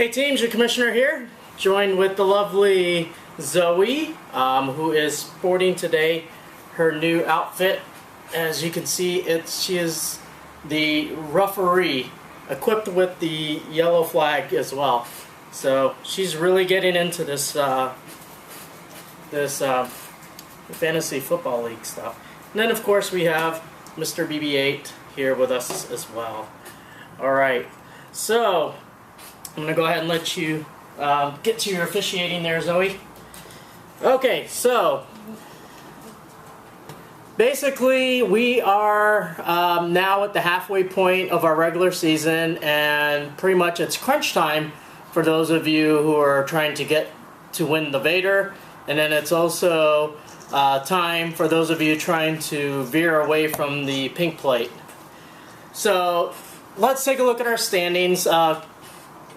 Hey teams, your commissioner here, joined with the lovely Zoe, who is sporting today her new outfit. As you can see, she is the referee, equipped with the yellow flag as well. So she's really getting into this fantasy football league stuff. And then of course we have Mr. BB8 here with us as well. Alright, so I'm going to go ahead and let you get to your officiating there, Zoe. Okay, so basically we are now at the halfway point of our regular season, and pretty much it's crunch time for those of you who are trying to get to win the Vader, and then it's also time for those of you trying to veer away from the pink plate. So let's take a look at our standings.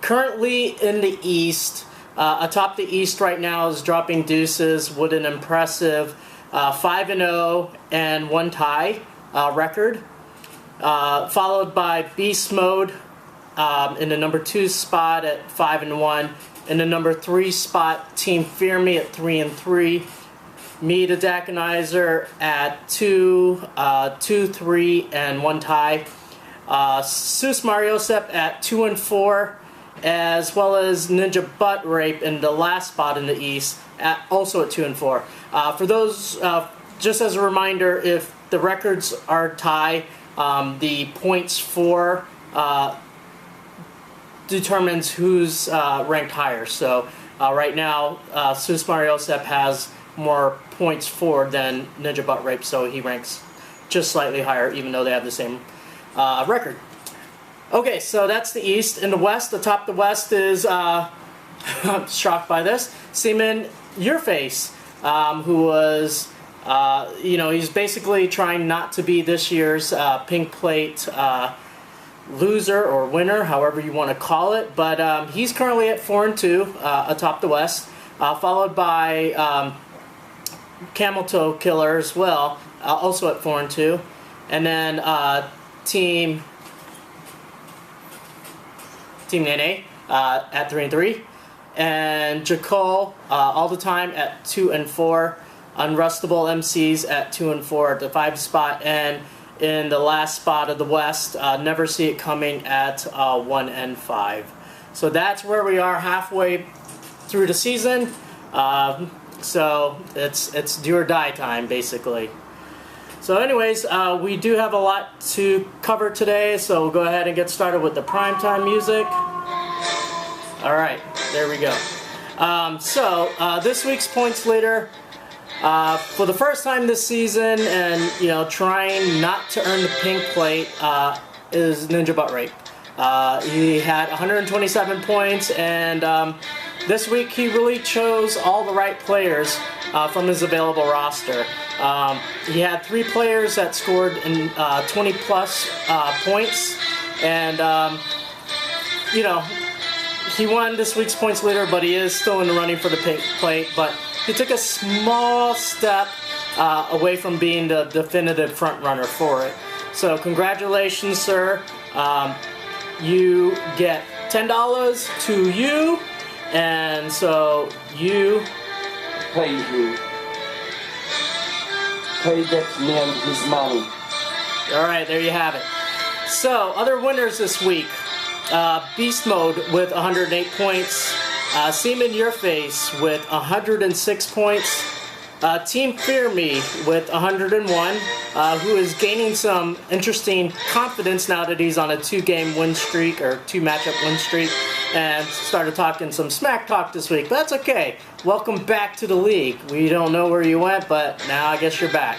Currently in the East, atop the East right now is Dropping Deuces with an impressive 5-0 and 1 tie record, followed by Beast Mode in the number 2 spot at 5-1, in the number 3 spot Team Fear Me at 3-3, me the Dakanizer at 2-3 and 1 tie, Seuss Mariosep at 2-4, as well as Ninja Butt Rape in the last spot in the East, also at 2-4. For those, just as a reminder, if the records are tie, the points for determines who's ranked higher. So right now, Seuss Mariosep has more points for than Ninja Butt Rape, so he ranks just slightly higher, even though they have the same record. Okay, so that's the East. In the West, atop the West is, I'm shocked by this, Seaman Yourface, who was, he's basically trying not to be this year's pink plate loser or winner, however you want to call it. But he's currently at 4-2 atop the West, followed by Camel Toe Killer as well, also at 4-2, and then Team Nene at 3-3, and Jakol all the time at 2-4. Unrustable MCs at 2-4 at the 5 spot, and in the last spot of the West, Never See It Coming at 1-5. So that's where we are halfway through the season. So it's do or die time basically. So anyways, we do have a lot to cover today, so we'll go ahead and get started with the primetime music. Alright, there we go. This week's points leader, for the first time this season, and trying not to earn the pink plate, is Ninja Butt Rape. He had 127 points, and this week he really chose all the right players from his available roster. He had 3 players that scored in 20 plus points, and he won this week's points leader, but he is still in the running for the pink plate. But he took a small step away from being the definitive front runner for it. So congratulations, sir. You get $10 to you, and so you pay that man his money. Alright, there you have it. So, other winners this week. Beast Mode with 108 points. Seaman Yourface with 106 points. Team Fear Me with 101, who is gaining some interesting confidence now that he's on a 2-game win streak, or 2-matchup win streak, and started talking some smack talk this week. But that's okay. Welcome back to the league. We don't know where you went, but now I guess you're back.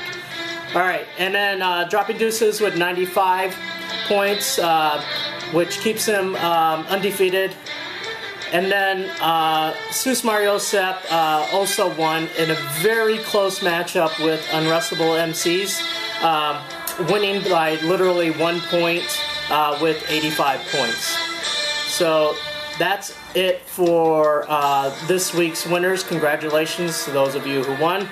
Alright, and then Dropping Deuces with 95 points, which keeps him undefeated. And then Seuss Mariosep also won in a very close matchup with Unrustable MCs, winning by literally 1 point with 85 points. So that's it for this week's winners. Congratulations to those of you who won.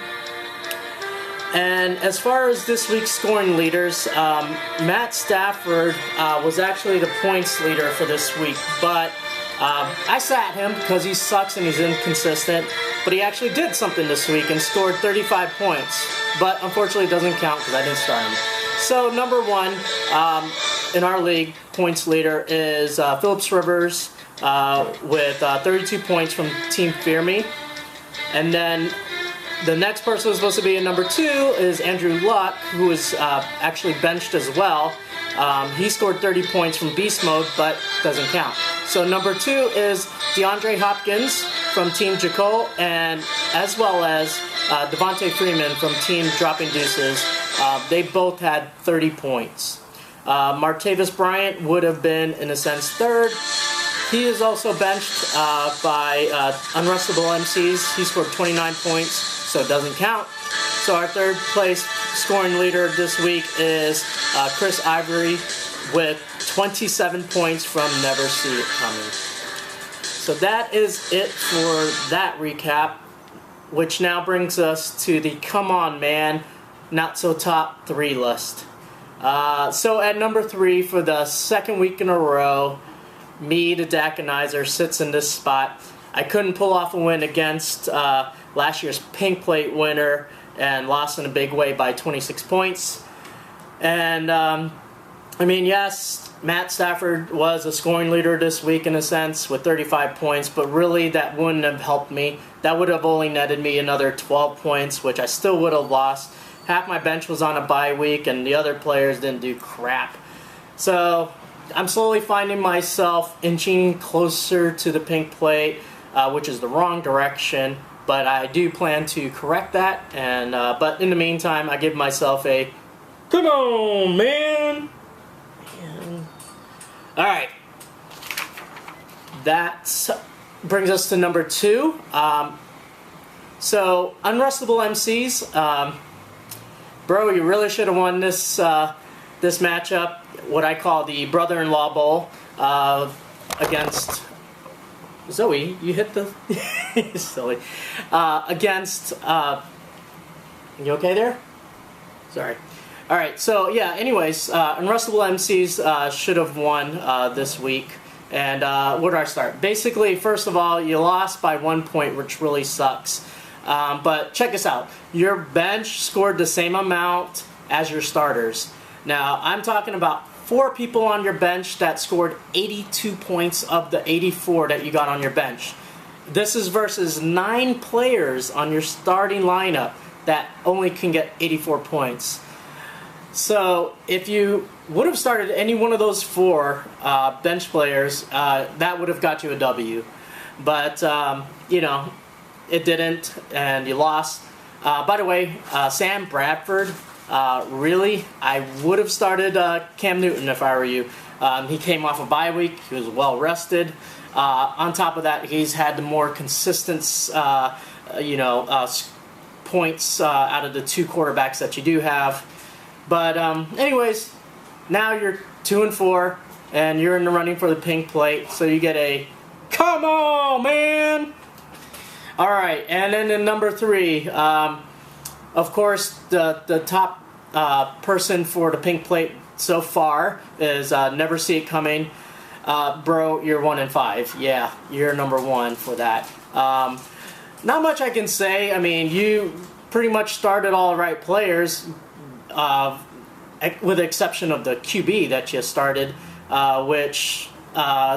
And as far as this week's scoring leaders, Matt Stafford was actually the points leader for this week, but I sat him because he sucks and he's inconsistent, but he actually did something this week and scored 35 points. But unfortunately, it doesn't count because I didn't start him. So number 1 in our league, points leader is Phillips Rivers with 32 points from Team Fear Me. And then the next person who's supposed to be in number 2 is Andrew Luck, who was actually benched as well. He scored 30 points from Beast Mode, but doesn't count. So number 2 is DeAndre Hopkins from Team Jaco, and as well as Devontae Freeman from Team Dropping Deuces. They both had 30 points. Martavis Bryant would have been, in a sense, 3rd. He is also benched by Unrestable MCs. He scored 29 points, so it doesn't count. So our 3rd place scoring leader this week is Chris Ivory with 27 points from Never See It Coming. So that is it for that recap, which now brings us to the Come On Man, Not So Top 3 list. So at number 3 for the 2nd week in a row, me, the Dakanizer, sits in this spot. I couldn't pull off a win against last year's Pink Plate winner and lost in a big way by 26 points. And, I mean, yes, Matt Stafford was a scoring leader this week in a sense with 35 points, but really that wouldn't have helped me. That would have only netted me another 12 points, which I still would have lost. Half my bench was on a bye week, and the other players didn't do crap. So I'm slowly finding myself inching closer to the Pink Plate, which is the wrong direction. But I do plan to correct that. And but in the meantime, I give myself a come on, man. All right. That brings us to number 2. So Unrestable MCs. Bro, you really should have won this this matchup, what I call the brother-in-law bowl, against Zoe. You hit the silly against. You okay there? Sorry. All right. So yeah. Anyways, Unrestable MCs should have won this week. And where do I start? Basically, first of all, you lost by 1 point, which really sucks. But check this out. Your bench scored the same amount as your starters. Now, I'm talking about 4 people on your bench that scored 82 points of the 84 that you got on your bench. This is versus 9 players on your starting lineup that only can get 84 points. So, if you would have started any one of those 4 bench players, that would have got you a W. But, you know, it didn't, and you lost. By the way, Sam Bradford, really, I would have started Cam Newton if I were you. He came off a bye week. He was well rested. On top of that, he's had the more consistent, points out of the 2 quarterbacks that you do have. But anyways, now you're 2-4, and you're in the running for the Pink Plate. So you get a come on, man. All right, and then in number 3, of course, the top person for the Pink Plate so far is Never See It Coming. Bro, you're 1-5. Yeah, you're number 1 for that. Not much I can say. I mean, you pretty much started all the right players, with the exception of the QB that you started, which,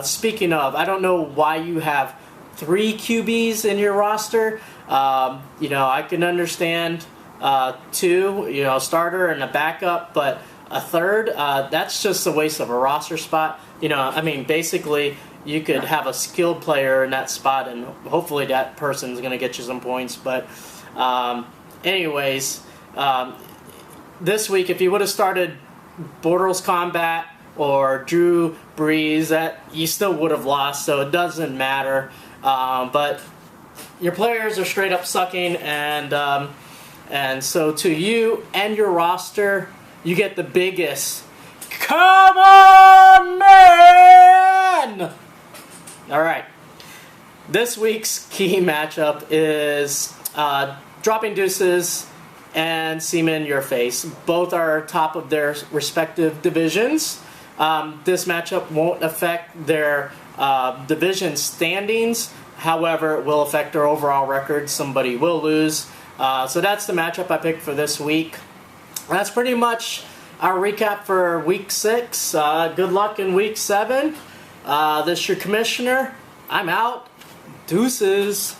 speaking of, I don't know why you have 3 QBs in your roster. I can understand 2, starter and a backup, but a 3rd, that's just a waste of a roster spot. I mean, basically, you could have a skilled player in that spot, and hopefully that person's going to get you some points. But anyways, this week, if you would have started Bortles Combat or Drew Brees, that you still would have lost, so it doesn't matter. But your players are straight up sucking, and so to you and your roster, you get the biggest come on, man! All right. This week's key matchup is Dropping Deuces and Seaman Your Face. Both are top of their respective divisions. This matchup won't affect their division standings. However, it will affect their overall record. Somebody will lose. So that's the matchup I picked for this week. That's pretty much our recap for Week 6. Good luck in Week 7. This is your commissioner. I'm out. Deuces.